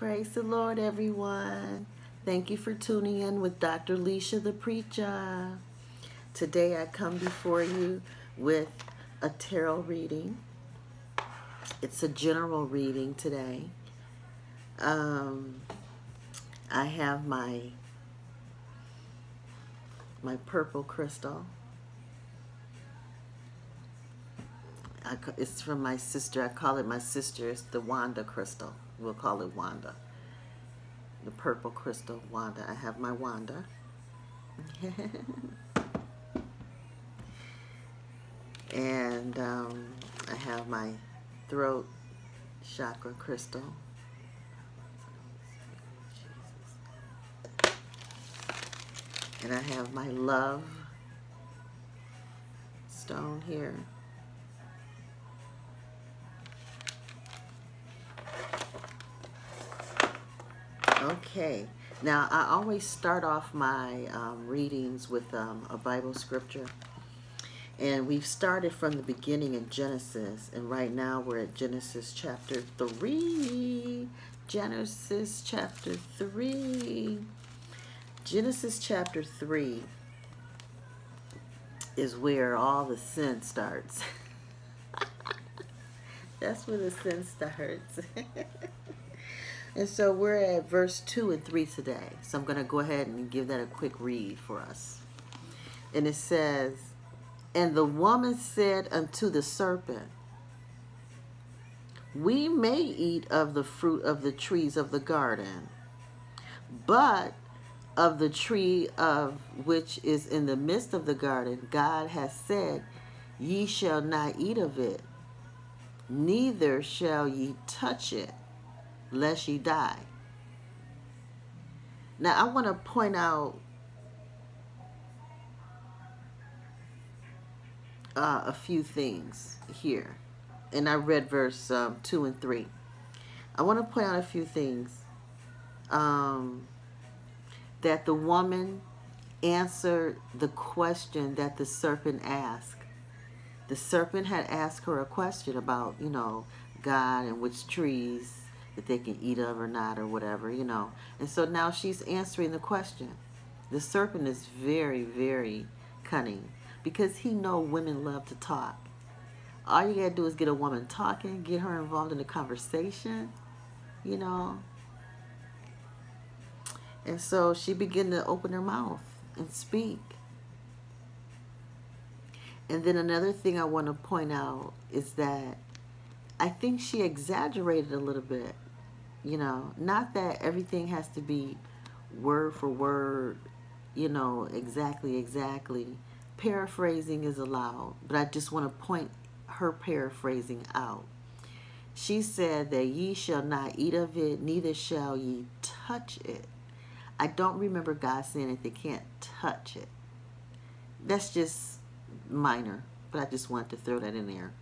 Praise the Lord, everyone. Thank you for tuning in with Dr. Leisha the Preacher. Today I come before you with a tarot reading. It's a general reading today. I have my purple crystal. It's from my sister. I call it my sister. It's the Wanda crystal. We'll call it Wanda. The purple crystal, Wanda. I have my Wanda. And I have my throat chakra crystal. And I have my love stone here. Okay, now I always start off my readings with a Bible scripture. And we've started from the beginning in Genesis, and right now we're at Genesis chapter 3. Genesis chapter 3. Genesis chapter 3 is where all the sin starts. That's where the sin starts. And so we're at verse 2 and 3 today. So I'm going to go ahead and give that a quick read for us. And it says, "And the woman said unto the serpent, We may eat of the fruit of the trees of the garden, but of the tree of which is in the midst of the garden, God hath said, Ye shall not eat of it, neither shall ye touch it, lest ye die." Now I want to point out a few things here. And I read verse 2 and 3. I want to point out a few things. That the woman answered the question that the serpent asked. The serpent had asked her a question about, God and which trees that they can eat of or not or whatever, And so now she's answering the question. The serpent is very, very cunning because he knows women love to talk. All you gotta do is get a woman talking, get her involved in a conversation, And so she began to open her mouth and speak. And then another thing I want to point out is that I think she exaggerated a little bit. Not that everything has to be word for word, exactly. Paraphrasing is allowed, but I just want to point her paraphrasing out. She said that ye shall not eat of it, neither shall ye touch it. I don't remember God saying that they can't touch it. That's just minor, but I just wanted to throw that in there.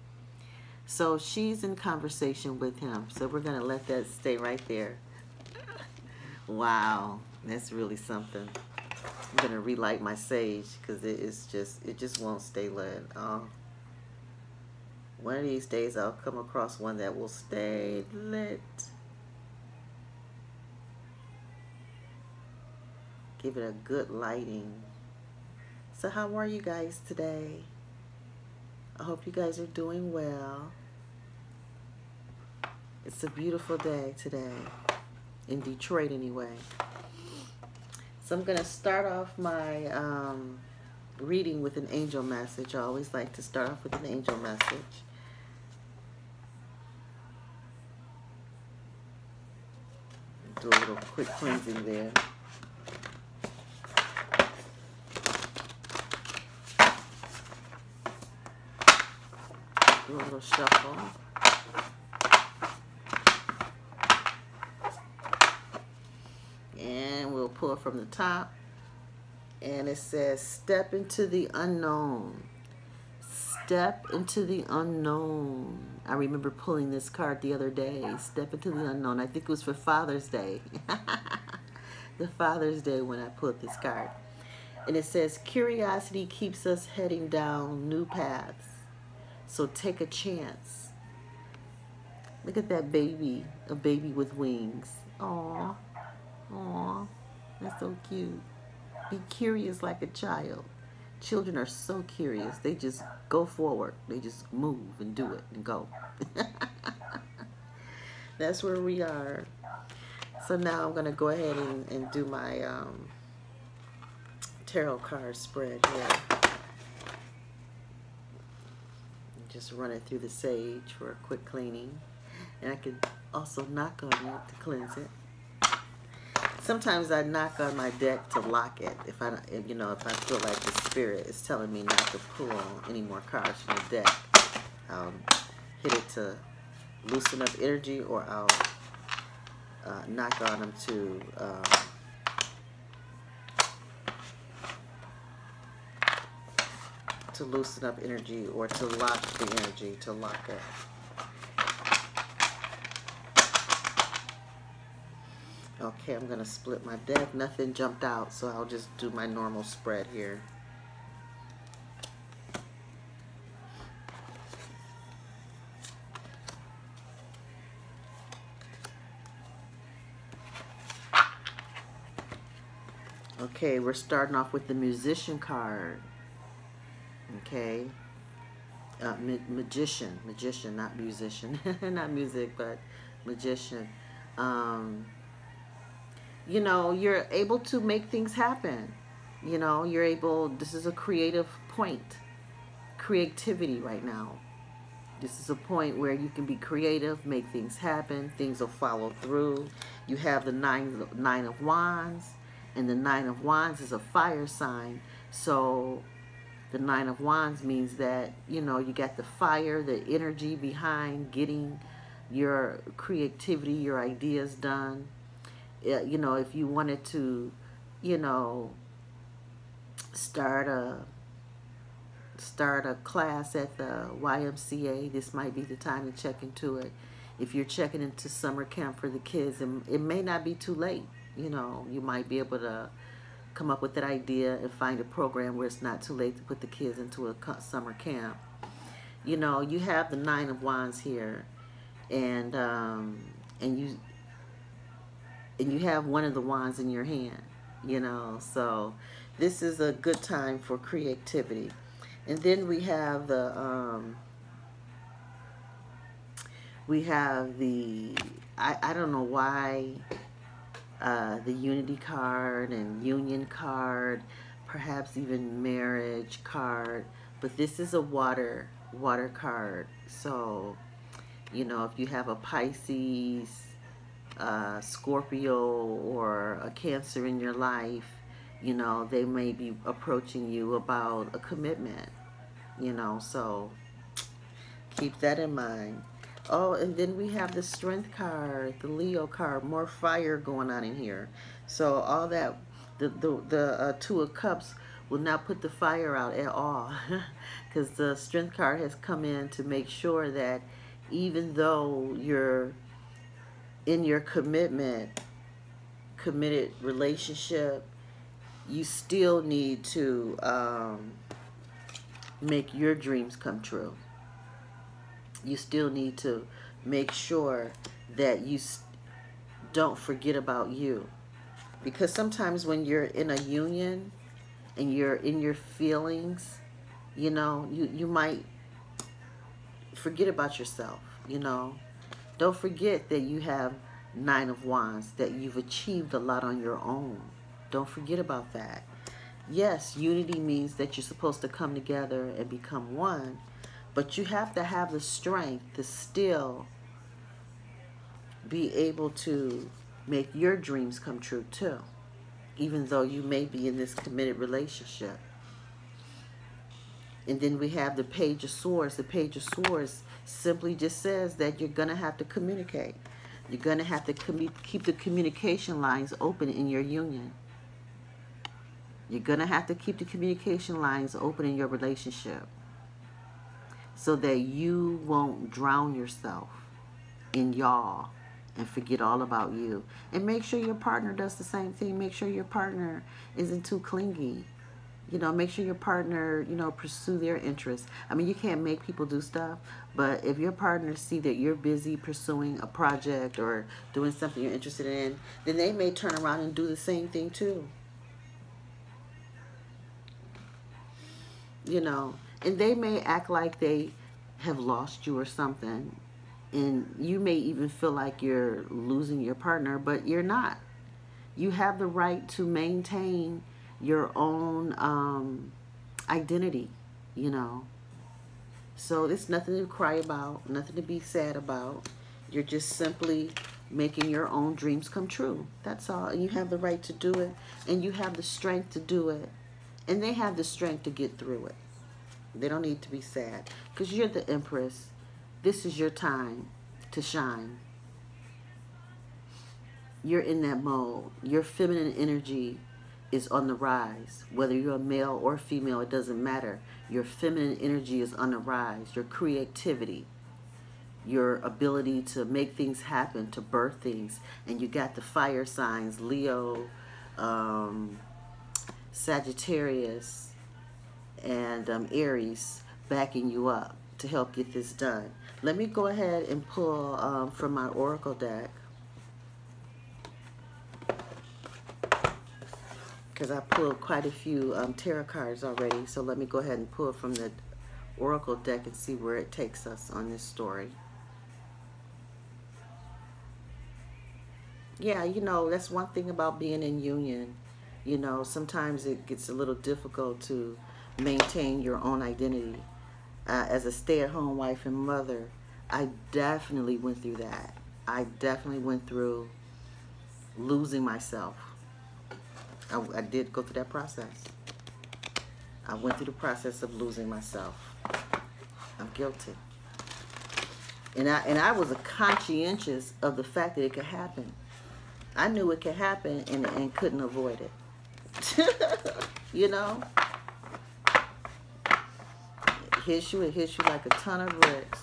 So she's in conversation with him. So we're going to let that stay right there. Wow, that's really something. I'm going to relight my sage because it just won't stay lit. One of these days I'll come across one that will stay lit. Give it a good lighting. So how are you guys today? I hope you guys are doing well. It's a beautiful day today. In Detroit anyway. So I'm going to start off my reading with an angel message. I always like to start off with an angel message. Do a little quick cleansing there. Do a little shuffle. And we'll pull from the top. And it says, step into the unknown. Step into the unknown. I remember pulling this card the other day. Step into the unknown. I think it was for Father's Day. The Father's Day when I pulled this card. And it says, curiosity keeps us heading down new paths. So take a chance. Look at that baby, a baby with wings. Aw, aw, that's so cute. Be curious like a child. Children are so curious. They just go forward. They just move and do it and go. That's where we are. So now I'm going to go ahead and do my tarot card spread here. Just run it through the sage for a quick cleaning. And I can also knock on it to cleanse it. Sometimes I knock on my deck to lock it. If I feel like the spirit is telling me not to pull any more cards from the deck, I'll hit it to loosen up energy, or I'll knock on them to loosen up energy, or to lock the energy, to lock it. Okay, I'm going to split my deck. Nothing jumped out, so I'll just do my normal spread here. Okay, we're starting off with the Musician card. Okay. Magician, not musician. Not music, but magician. You know, you're able to make things happen. You know, you're able, this is a creative point. Creativity right now. This is a point where you can be creative, make things happen, things will follow through. You have the Nine of Wands, and the Nine of Wands is a fire sign. So the Nine of Wands means that, you know, you got the fire, the energy behind getting your creativity, your ideas done. You know, if you wanted to, you know, start a class at the YMCA, this might be the time to check into it. If you're checking into summer camp for the kids, and it may not be too late. You know, you might be able to come up with that idea and find a program where it's not too late to put the kids into a summer camp. You know, you have the Nine of Wands here, and you have one of the wands in your hand, you know, so this is a good time for creativity. And then we have the I don't know why the Unity card and Union card, perhaps even Marriage card, but this is a water card. So, you know, if you have a Pisces, Scorpio, or a Cancer in your life, you know, they may be approaching you about a commitment, you know, so keep that in mind. Oh, and then we have the Strength card, the Leo card, more fire going on in here. So all that, the Two of Cups will not put the fire out at all, because the Strength card has come in to make sure that even though you're in your committed relationship, you still need to make your dreams come true. You still need to make sure that you don't forget about you. Because sometimes when you're in a union and you're in your feelings, you know, you might forget about yourself, you know. Don't forget that you have Nine of Wands, that you've achieved a lot on your own. Don't forget about that. Yes, unity means that you're supposed to come together and become one, but you have to have the strength to still be able to make your dreams come true too, even though you may be in this committed relationship. And then we have the Page of Swords. The Page of Swords simply just says that you're going to have to communicate. You're going to have to keep the communication lines open in your union. You're going to have to keep the communication lines open in your relationship so that you won't drown yourself in y'all and forget all about you. And make sure your partner does the same thing. Make sure your partner isn't too clingy. Make sure your partner, pursue their interests. I mean, you can't make people do stuff, but if your partner see that you're busy pursuing a project or doing something you're interested in, then they may turn around and do the same thing too. And they may act like they have lost you or something, and you may even feel like you're losing your partner, but you're not. You have the right to maintain your own identity, you know. So it's nothing to cry about, nothing to be sad about. You're just simply making your own dreams come true. That's all. And you have the right to do it, and you have the strength to do it, and they have the strength to get through it. They don't need to be sad because you're the Empress. This is your time to shine. You're in that mode. Your feminine energy is on the rise. Whether you're a male or female, it doesn't matter. Your feminine energy is on the rise. Your creativity, your ability to make things happen, to birth things. And you got the fire signs, Leo, Sagittarius, and Aries backing you up to help get this done. Let me go ahead and pull from my Oracle deck, because I pulled quite a few tarot cards already. So let me go ahead and pull from the Oracle deck and see where it takes us on this story. Yeah, that's one thing about being in union. Sometimes it gets a little difficult to maintain your own identity. As a stay-at-home wife and mother, I definitely went through that. I definitely went through losing myself. I did go through that process. I went through the process of losing myself. I'm guilty. And I was conscientious of the fact that it could happen. I knew it could happen and couldn't avoid it. It hits you like a ton of bricks.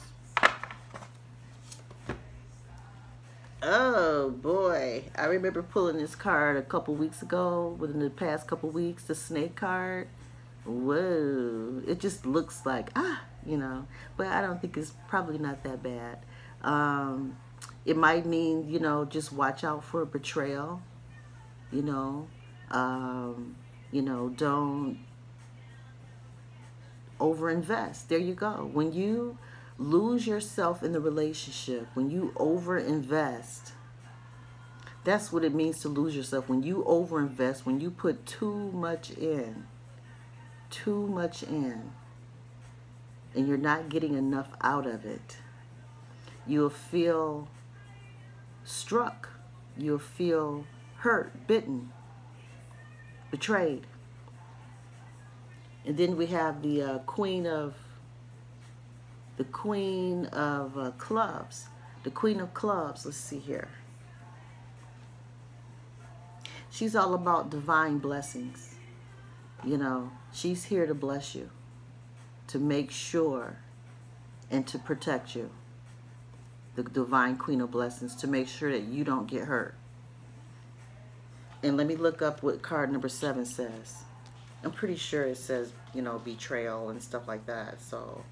Oh boy, I remember pulling this card a couple weeks ago, within the past couple weeks, the snake card. Whoa, it just looks like, but I don't think it's probably not that bad. It might mean, just watch out for a betrayal, don't overinvest. There you go. When you lose yourself in the relationship, when you overinvest, that's what it means to lose yourself. When you overinvest, when you put too much in, and you're not getting enough out of it, you'll feel struck. You'll feel hurt, bitten, betrayed. And then we have the Queen of Clubs. The Queen of Clubs, let's see here. She's all about divine blessings. She's here to bless you, to make sure and to protect you. The divine Queen of Blessings, to make sure that you don't get hurt. And let me look up what card number 7 says. I'm pretty sure it says, betrayal and stuff like that. So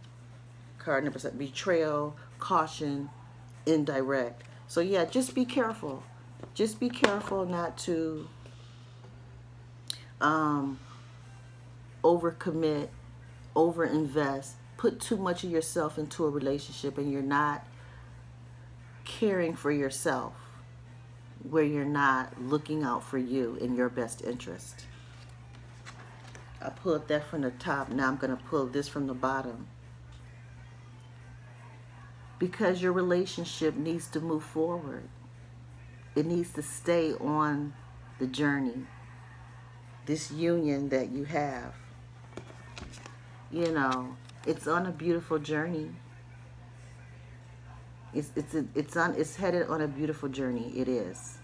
card number 7, betrayal, caution, indirect. So yeah, just be careful. Just be careful not to overcommit, overinvest, put too much of yourself into a relationship and you're not caring for yourself, where you're not looking out for you in your best interest. I pulled that from the top. Now I'm going to pull this from the bottom. Because your relationship needs to move forward. It needs to stay on the journey. This union that you have, it's on a beautiful journey. It's headed on a beautiful journey. It is.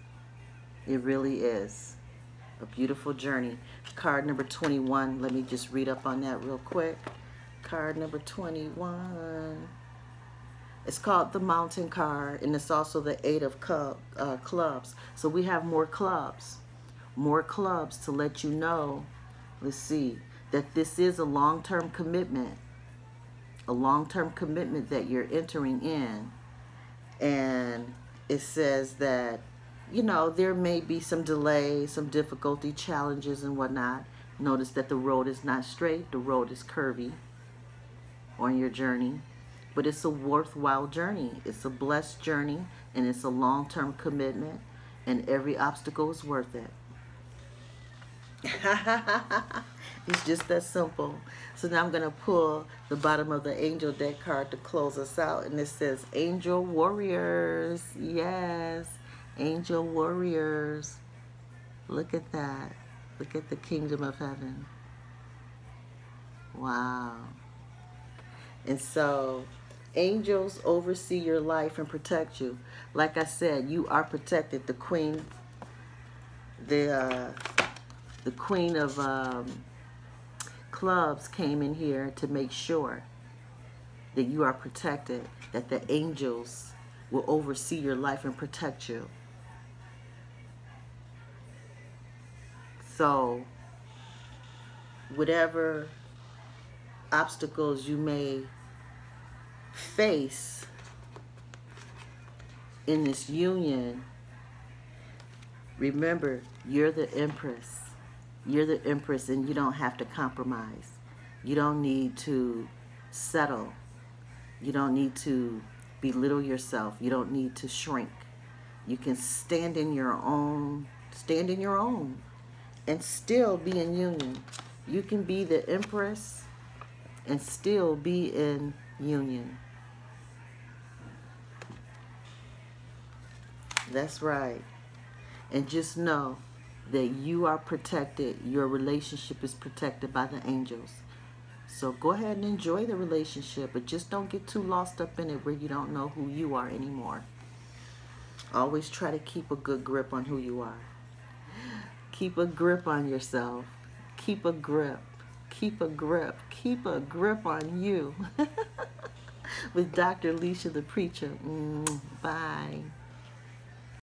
It really is a beautiful journey. Card number 21. Let me just read up on that real quick. Card number 21. It's called the Mountain card, and it's also the 8 of clubs. So we have more clubs to let you know. Let's see. that this is a long-term commitment, that you're entering in. And it says that, you know, there may be some delay, some difficulty, challenges and whatnot. Notice that the road is not straight, the road is curvy on your journey. But it's a worthwhile journey. It's a blessed journey, and it's a long-term commitment, and every obstacle is worth it. It's just that simple. So now I'm going to pull the bottom of the angel deck card to close us out, and it says Angel Warriors. Yes, Angel Warriors. Look at that. Look at the kingdom of heaven. Wow. And so angels oversee your life and protect you. Like I said, you are protected. The queen, the queen of clubs came in here to make sure that you are protected, that the angels will oversee your life and protect you. So whatever obstacles you may face in this union, remember, you're the empress. You're the empress, and you don't have to compromise. You don't need to settle. You don't need to belittle yourself. You don't need to shrink. You can stand in your own, and still be in union. You can be the empress and still be in union. That's right. And just know that you are protected. Your relationship is protected by the angels. So go ahead and enjoy the relationship, but just don't get too lost up in it where you don't know who you are anymore. Always try to keep a good grip on who you are. Keep a grip on yourself. Keep a grip. Keep a grip. Keep a grip on you. With Dr. Alicia the Preacher. Bye.